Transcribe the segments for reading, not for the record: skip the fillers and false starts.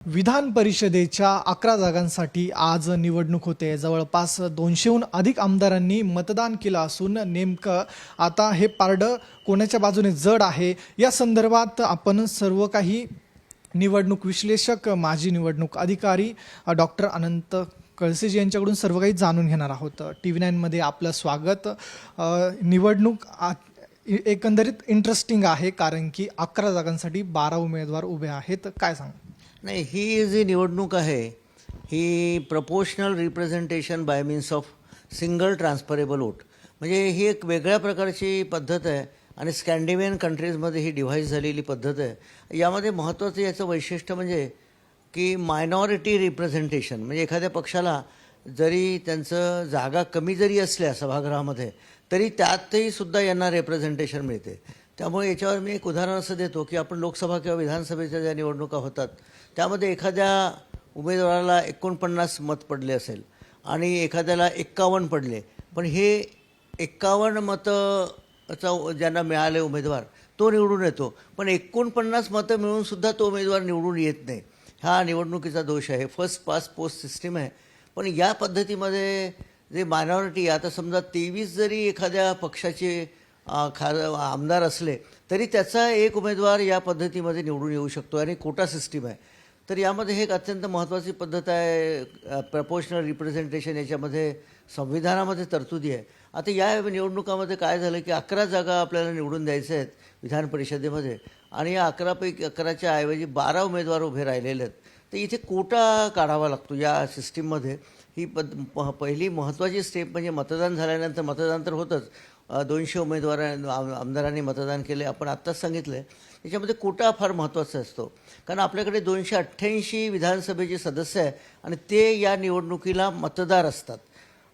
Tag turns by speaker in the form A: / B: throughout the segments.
A: विधान परिषदेच्या 11 जागांसाठी आज निवडणूक होते. जवळपास 200हून अधिक आमदारांनी मतदान केलं असून नेमकं आता हे पारडं कोणाच्या बाजूने जड आहे या संदर्भात आपण सर्व काही निवडणूक विश्लेषक, माजी निवडणूक अधिकारी डॉक्टर अनंत कळसेजी यांच्याकडून सर्व काही जाणून घेणार आहोत. TV9 मध्ये आपलं स्वागत. निवडणूक एकंदरीत इंटरेस्टिंग आहे कारण की 11 जागांसाठी 12 उमेदवार उभे आहेत. काय सांग?
B: नाही, ही जी निवडणूक आहे ही proportional representation by means of single transferable vote, म्हणजे ही एक वेगळ्या प्रकारची पद्धत आहे आणि स्कॅन्डिनेव्हियन कंट्रीजमध्ये ही डिव्हाइस झालेली पद्धत आहे. यामध्ये महत्त्वाचं याचं वैशिष्ट्य म्हणजे की मायनॉरिटी रिप्रेझेंटेशन, म्हणजे एखाद्या पक्षाला जरी त्यांचं जागा कमी जरी असल्या सभागृहामध्ये तरी त्यातही सुद्धा यांना रिप्रेझेंटेशन मिळते. त्यामुळे याच्यावर मी एक उदाहरण असं देतो की आपण लोकसभा किंवा विधानसभेच्या ज्या निवडणुका होतात त्यामध्ये एखाद्या उमेदवाराला 49 मत पडले असेल आणि एखाद्याला 51 पडले, पण हे 51 मतं ज्यांना मिळाले उमेदवार तो निवडून येतो, पण 49 मतं मिळूनसुद्धा तो उमेदवार निवडून येत नाही. हा निवडणुकीचा दोष आहे. फर्स्ट पास्ट पोस्ट सिस्टीम आहे. पण या पद्धतीमध्ये जे मायनॉरिटी, आता समजा 23 जरी एखाद्या पक्षाचे आमदार असले तरी त्याचा एक उमेदवार या पद्धतीमध्ये निवडून येऊ शकतो आणि कोटा सिस्टीम आहे. तर यामध्ये हे एक अत्यंत महत्त्वाची पद्धत आहे. प्रपोर्शनल रिप्रेझेंटेशन याच्यामध्ये संविधानामध्ये तरतुदी आहे. आता या निवडणुकामध्ये काय झालं की 11 जागा आपल्याला निवडून द्यायच्या आहेत विधान परिषदेमध्ये आणि या 11पैकी 11च्या ऐवजी 12 उमेदवार उभे राहिलेले आहेत. तर इथे कोटा काढावा लागतो या सिस्टीममध्ये. ही पहिली महत्त्वाची स्टेप म्हणजे मतदान झाल्यानंतर, मतदान तर होतंच, 200 आमदारांनी मतदान केले, आपण आत्ताच सांगितलं आहे. त्याच्यामध्ये कोटा फार महत्त्वाचा असतो कारण आपल्याकडे 288 विधानसभेचे सदस्य आहे आणि ते या निवडणुकीला मतदार असतात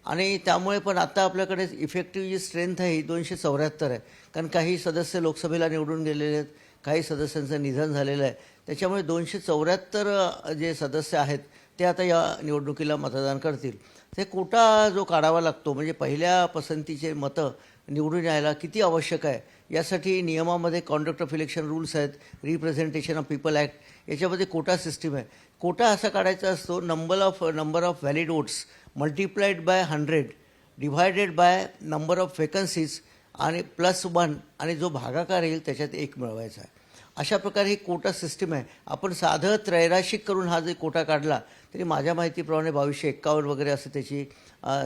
B: आणि त्यामुळे पण आता आपल्याकडे इफेक्टिव्ह जी स्ट्रेंथ आहे ही 274 आहे. कारण काही सदस्य लोकसभेला निवडून गेलेले आहेत, काही सदस्यांचं निधन झालेलं आहे. त्याच्यामुळे 274 जे सदस्य आहेत ते आता या निवडणुकीला मतदान करतील. ते कोटा जो काढावा लागतो म्हणजे पहिल्या पसंतीचे मतं निवडून यायला किती आवश्यक आहे यासाठी नियमामध्ये कॉन्डक्ट ऑफ इलेक्शन रूल्स आहेत, रिप्रेझेंटेशन ऑफ पीपल ॲक्ट, याच्यामध्ये कोटा सिस्टीम आहे. कोटा असा काढायचा असतो, number of valid votes multiplied by 100 divided by number of vacancies आणि +1 आणि जो भागाकार येईल त्याच्यात 1 मिळवायचा आहे. अशा प्रकारे ही कोटा सिस्टीम आहे. आपण साधं त्रैराशिक करून हा जे कोटा काढला तरी माझ्या माहितीप्रमाणे 2251 वगैरे असं त्याची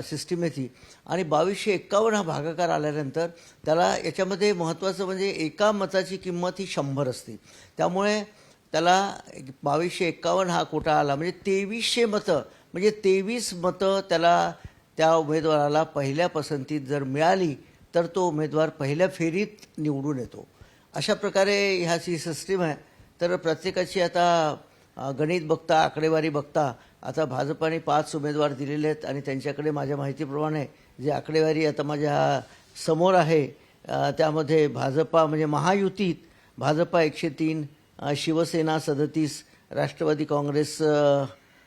B: सिस्टीम आहे ती. आणि 2251 हा भागाकार आल्यानंतर त्याला याच्यामध्ये महत्त्वाचं म्हणजे एका मताची किंमत ही 100 असते. त्यामुळे त्याला 2251 हा कोटा आला म्हणजे 2300 मतं, म्हणजे 23 मतं त्याला त्या उमेदवाराला पहिल्या पसंतीत जर मिळाली तर तो उमेदवार पहिल्या फेरीत निवडून येतो. अशा प्रकारे ह्याची सिस्टीम आहे. तर प्रत्येकाची आता गणित बघता, आकडेवारी बघता आता भाजपाने 5 उमेदवार दिलेले आहेत आणि त्यांच्याकडे माझ्या माहितीप्रमाणे जे आकडेवारी आता माझ्या समोर आहे त्यामध्ये भाजपा म्हणजे महायुतीत भाजपा 103, शिवसेना 37, राष्ट्रवादी काँग्रेस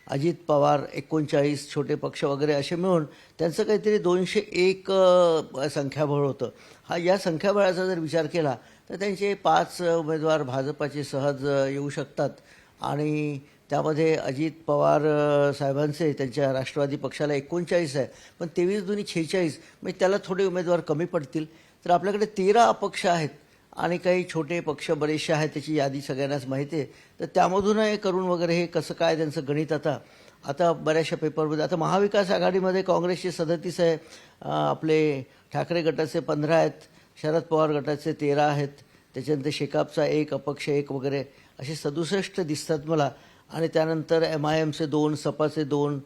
B: अजित पवार 39, छोटे पक्ष वगैरे असे मिळून त्यांचं काहीतरी 201 संख्याबळ होतं. या संख्याबळाचा जर विचार केला तर त्यांचे 5 उमेदवार भाजपाचे सहज येऊ शकतात आणि त्यामध्ये अजित पवार साहेबांचे त्यांच्या राष्ट्रवादी पक्षाला 39 आहे, पण 23 दूनी 46, म्हणजे त्याला थोडे उमेदवार कमी पडतील. तर आपल्याकडे 13 अपक्ष आहेत आणि काही छोटे पक्ष बरेचसे आहेत, त्याची यादी सगळ्यांनाच माहिती आहे. तर त्यामधून हे करून वगैरे हे कसं काय त्यांचं गणित आता बऱ्याचशा पेपरमध्ये. आता महाविकास आघाडीमध्ये काँग्रेसचे 37 आहे, आपले ठाकरे गटाचे 15 आहेत, शरद पवार गटाचे 13 आहेत, त्याच्यानंतर शेकापचा 1, अपक्ष 1 वगैरे असे 67 दिसतात मला. आणि त्यानंतर MIMचे 2, सपाचे 2,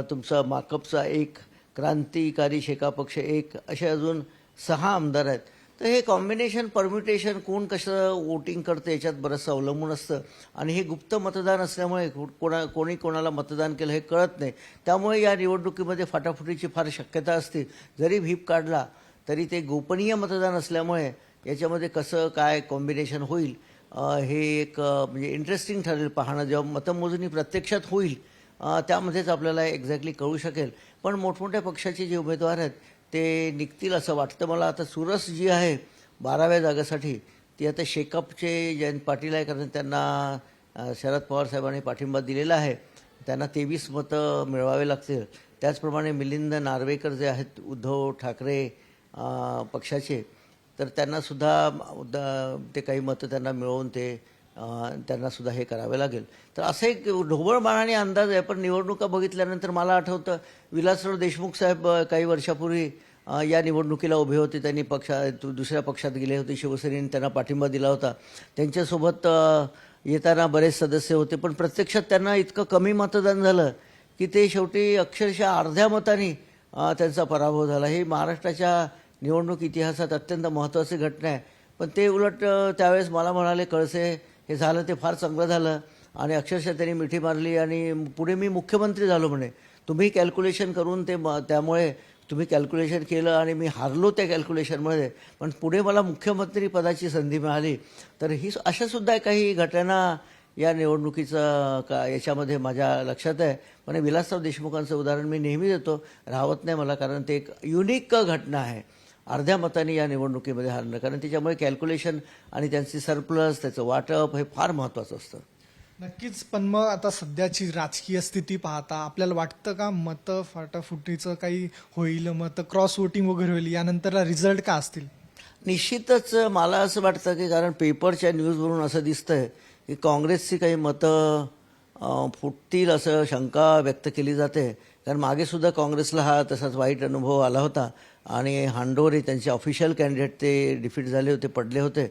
B: तुमचा माकपचा 1, क्रांतिकारी शेकापक्ष 1, असे अजून 6 आमदार आहेत. तर हे कॉम्बिनेशन परम्युटेशन कोण कसं वोटिंग करतं याच्यात बरंचसं अवलंबून असतं आणि हे गुप्त मतदान असल्यामुळे कोणी कोणाला मतदान केलं हे कळत नाही. त्यामुळे या निवडणुकीमध्ये फाटाफुटीची फार शक्यता असते. जरी व्हीप काढला तरी ते गोपनीय मतदान असल्यामुळे याच्यामध्ये कसं काय कॉम्बिनेशन होईल हे एक म्हणजे इंटरेस्टिंग ठरेल पाहणं. जेव्हा मतमोजणी प्रत्यक्षात होईल त्यामध्येच आपल्याला एक्झॅक्टली कळू शकेल. पण मोठमोठ्या पक्षाचे जे उमेदवार आहेत ते निघतील असं वाटतं मला. आता चुरस जी आहे 12व्या जागेसाठी ती आता शेकापचे जयंत पाटील आहे कारण त्यांना शरद पवार साहेबांनी पाठिंबा दिलेला आहे त्यांना 23 मतं मिळवावे लागतील. त्याचप्रमाणे मिलिंद नार्वेकर जे आहेत उद्धव ठाकरे पक्षाचे, तर त्यांनासुद्धा ते काही मतं त्यांना मिळवून त्यांनासुद्धा हे करावे लागेल. तर असं एक ढोबळमानाने अंदाज आहे. पण निवडणुका बघितल्यानंतर मला आठवतं विलासराव देशमुख साहेब काही वर्षापूर्वी या निवडणुकीला उभे होते. त्यांनी दुसऱ्या पक्षात गेले होते. शिवसेनेने त्यांना पाठिंबा दिला होता. त्यांच्यासोबत येताना बरेच सदस्य होते. पण प्रत्यक्षात त्यांना इतकं कमी मतदान झालं की ते शेवटी अक्षरशः अर्ध्या मताने त्यांचा पराभव झाला. ही महाराष्ट्राच्या निवडणूक इतिहासात अत्यंत महत्त्वाची घटना आहे. पण ते उलट त्यावेळेस मला म्हणाले, कळसे हे झालं ते फार चांगलं झालं आणि अक्षरशः त्यांनी मिठी मारली आणि पुढे मी मुख्यमंत्री झालो म्हणे. तुम्ही कॅल्क्युलेशन करून त्यामुळे तुम्ही कॅल्क्युलेशन केलं आणि मी हारलो त्या कॅल्क्युलेशनमध्ये, पण पुढे मला मुख्यमंत्री पदाची संधी मिळाली. तर अशासुद्धा काही घटना या निवडणुकीचं याच्यामध्ये माझ्या लक्षात आहे. पण विलासराव देशमुखांचं उदाहरण मी नेहमी देतो, राहत नाही मला, कारण ते एक युनिक घटना आहे अर्ध्या मताने या निवडणुकीमध्ये हारणं. कारण त्याच्यामुळे कॅल्क्युलेशन आणि त्यांची सरप्लस, त्याचं वाटप हे फार महत्त्वाचं असतं.
A: नक्कीच. पण मग आता सध्याची राजकीय स्थिती पाहता आपल्याला वाटतं का मतं फाटाफुटीचं काही होईल, मतं क्रॉस वोटिंग वगैरे होईल, यानंतरला रिझल्ट का असतील?
B: निश्चितच मला असं वाटतं की कारण पेपरच्या न्यूजवरून असं दिसतंय की काँग्रेसची काही मतं फुटतील असं शंका व्यक्त केली जाते. कारण मागेसुद्धा काँग्रेसला हा तसाच वाईट अनुभव आला होता आणि हांडोरे त्यांचे ऑफिशियल कॅन्डिडेट ते डिफीट झाले होते, पडले होते.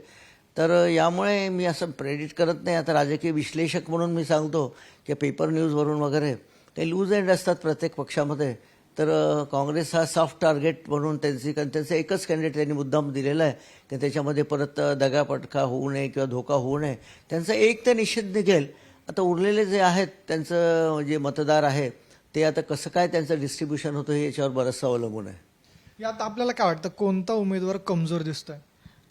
B: तर यामुळे मी असं प्रेडिट करत नाही. आता राजकीय विश्लेषक म्हणून मी सांगतो की पेपर न्यूजवरून वगैरे काही लूज एंड असतात प्रत्येक पक्षामध्ये. तर काँग्रेस हा सॉफ्ट टार्गेट म्हणून त्यांचं एकच कॅन्डिडेट त्यांनी मुद्दाम दिलेला आहे की त्याच्यामध्ये परत दगापटका होऊ नये किंवा धोका होऊ नये. त्यांचं एक तर निश्चित निघेल. आता उरलेले जे आहेत त्यांचं जे मतदार आहे ते आता कसं काय त्यांचं डिस्ट्रीब्युशन होतं हे याच्यावर बरंचसं अवलंबून आहे.
A: यात आपल्याला काय वाटतं कोणता उमेदवार कमजोर दिसतोय?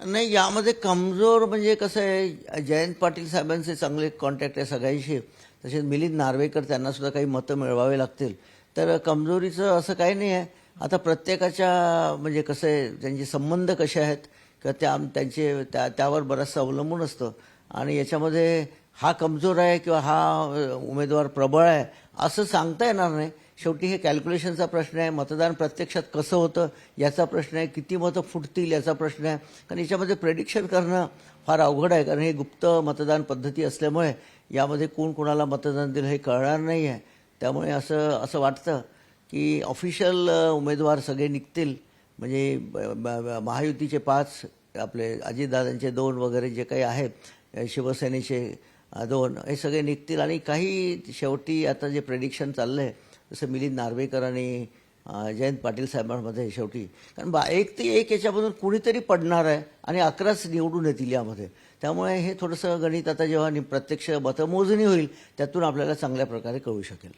B: नाही, यामध्ये कमजोर म्हणजे कसं आहे, जयंत पाटील साहेबांचे चांगले कॉन्टॅक्ट आहे सगळ्यांशी. तसेच मिलिंद नार्वेकर त्यांनासुद्धा काही मतं मिळवावे लागतील. तर कमजोरीचं असं काही नाही आहे. आता प्रत्येकाच्या म्हणजे कसं आहे, त्यांचे संबंध कसे आहेत किंवा त्यावर बरंचसं अवलंबून असतं. आणि याच्यामध्ये हा कमजोर आहे किंवा हा उमेदवार प्रबळ आहे असं सांगता येणार नाही. शेवटी हे कॅल्क्युलेशनचा प्रश्न आहे. मतदान प्रत्यक्षात कसं होतं याचा प्रश्न आहे. किती मतं फुटतील याचा प्रश्न आहे. कारण याच्यामध्ये प्रेडिक्शन करणं फार अवघड आहे. कारण हे गुप्त मतदान पद्धती असल्यामुळे यामध्ये कोण कोणाला मतदान दिलं हे कळणार नाही आहे. त्यामुळे असं वाटतं की ऑफिशियल उमेदवार सगळे निघतील. म्हणजे महायुतीचे 5, आपले अजितदादांचे 2 वगैरे जे काही आहेत, शिवसेनेचे 2, हे सगळे निघतील. आणि काही शेवटी आता जे प्रेडिक्शन चाललं आहे जसं मिलिंद नार्वेकर आणि जयंत पाटील साहेबांमध्ये शेवटी, कारण 1 ते 1 याच्यामधून कुणीतरी पडणार आहे आणि 11च निवडून येतील यामध्ये. त्यामुळे हे थोडंसं गणित आता जेव्हा प्रत्यक्ष मतमोजणी होईल त्यातून आपल्याला चांगल्या प्रकारे कळू शकेल.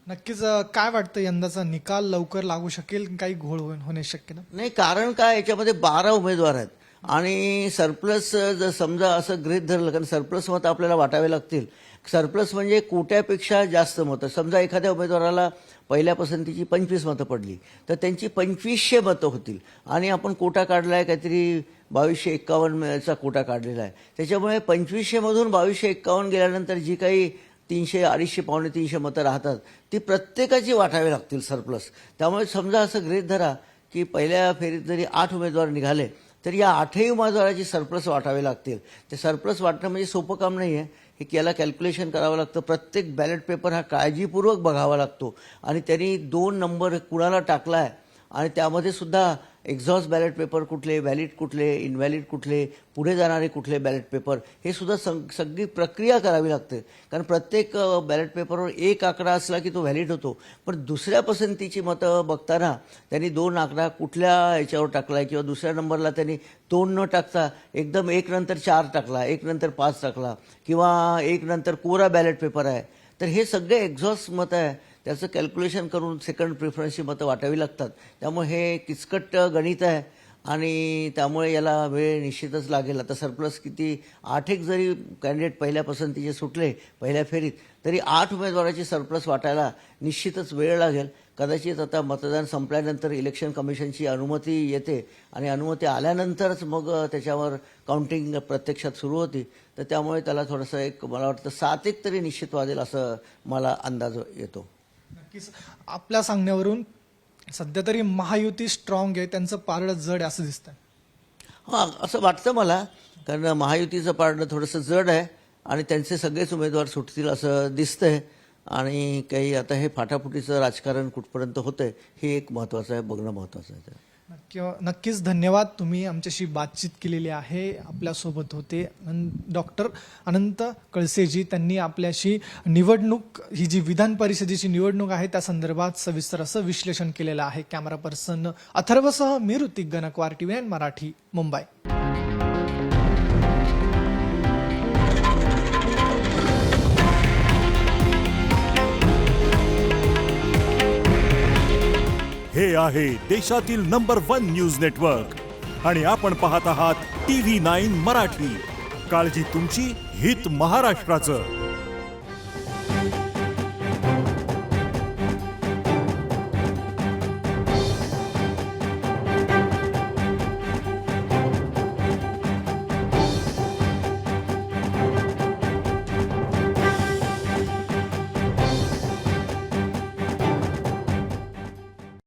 A: नक्कीच. काय वाटतं यंदाचा निकाल लवकर लागू शकेल, काही घोळ होणे शक्य
B: नाही, कारण काय, याच्यामध्ये 12 उमेदवार आहेत आणि सरप्लस जर समजा असं गृहीत धरलं, कारण सरप्लस मतं आपल्याला वाटावे लागतील. सरप्लस म्हणजे कोट्यापेक्षा जास्त मतं. समजा एखाद्या उमेदवाराला पहिल्या पसंतीची 25 मतं पडली तर त्यांची 2500 मतं होतील आणि आपण कोटा काढला आहे काहीतरी 2251चा कोटा काढलेला आहे. त्याच्यामुळे 2500 मधून 2251 गेल्यानंतर जी काही 300, 250, 350 मतं राहतात ती प्रत्येकाची वाटावी लागतील सरप्लस. त्यामुळे समजा असं गृहीत धरा की पहिल्या फेरीत जरी 8 उमेदवार निघाले तर या 8ही उमेदवाराची सरप्लस वाटावे लागतील. ते सरप्लस वाटणं म्हणजे सोपं काम नाही आहे. हे याला कॅल्क्युलेशन करावं लागतं. प्रत्येक बॅलेट पेपर हा काळजीपूर्वक बघावा लागतो आणि त्यांनी 2 नंबर कुणाला टाकला आहे आणि त्यामध्ये सुद्धा एक्झॉस्ट बॅलेट पेपर कुठले, व्हॅलिड कुठले, इनव्हॅलिड कुठले, पुढे जाणारे कुठले बॅलेट पेपर, हे सुद्धा सगळी प्रक्रिया करावी लागते. कारण प्रत्येक बॅलेट पेपरवर 1 आकडा असला की तो व्हॅलिड होतो. पण दुसऱ्या पसंतीची मतं बघताना त्यांनी 2 आकडा कुठल्या याच्यावर टाकला आहे किंवा दुसऱ्या नंबरला त्यांनी 2 न टाकता एकदम 1 नंतर 4 टाकला, 1 नंतर 5 टाकला किंवा 1 नंतर कोरा बॅलेट पेपर आहे. तर हे सगळे एक्झॉस्ट मतं आहे. त्याचं कॅल्क्युलेशन करून सेकंड प्रिफरन्सची मतं वाटावी लागतात. त्यामुळे हे किचकट गणित आहे आणि त्यामुळे याला वेळ निश्चितच लागेल. आता सरप्लस किती 8 जरी कॅन्डिडेट पहिल्या पसंतीचे सुटले पहिल्या फेरीत तरी 8 उमेदवाराची सरप्लस वाटायला निश्चितच वेळ लागेल. कदाचित आता मतदान संपल्यानंतर इलेक्शन कमिशनची अनुमती येते आणि अनुमती आल्यानंतरच मग त्याच्यावर काउंटिंग प्रत्यक्षात सुरू होती. तर त्यामुळे त्याला थोडंसं एक मला वाटतं 7-1 तरी निश्चित वाजेल असं मला अंदाज येतो.
A: नक्कीच आपल्या सांगण्यावरून सध्या तरी महायुती स्ट्रॉंग आहे, त्यांचं पारडं जड आहे असं दिसतंय.
B: हां, असं वाटतं मला, कारण महायुतीचं पारडं थोडंसं जड आहे आणि त्यांचे सगळेच उमेदवार सुटतील असं दिसतंय. आणि काही आता हे फाटाफुटीचं राजकारण कुठपर्यंत होतंय हे एक महत्त्वाचं आहे, बघणं महत्त्वाचं आहे.
A: नक्कीच धन्यवाद, तुम्ही आमच्याशी बातचीत केलेली आहे. आपल्यासोबत होते डॉक्टर अनंत कळसेजी. त्यांनी आपल्याशी निवडणूक, ही जी विधान परिषदेची निवडणूक आहे त्या संदर्भात सविस्तर असं विश्लेषण केलेलं आहे. कॅमेरा पर्सन अथर्वसह मी ऋतिक गणकवार, TV9 मराठी, मुंबई.
C: हे आहे देशातील नंबर 1 न्यूज नेटवर्क आणि आपण पाहत आहात TV9 मराठी. काळजी तुमची, हित महाराष्ट्राचं.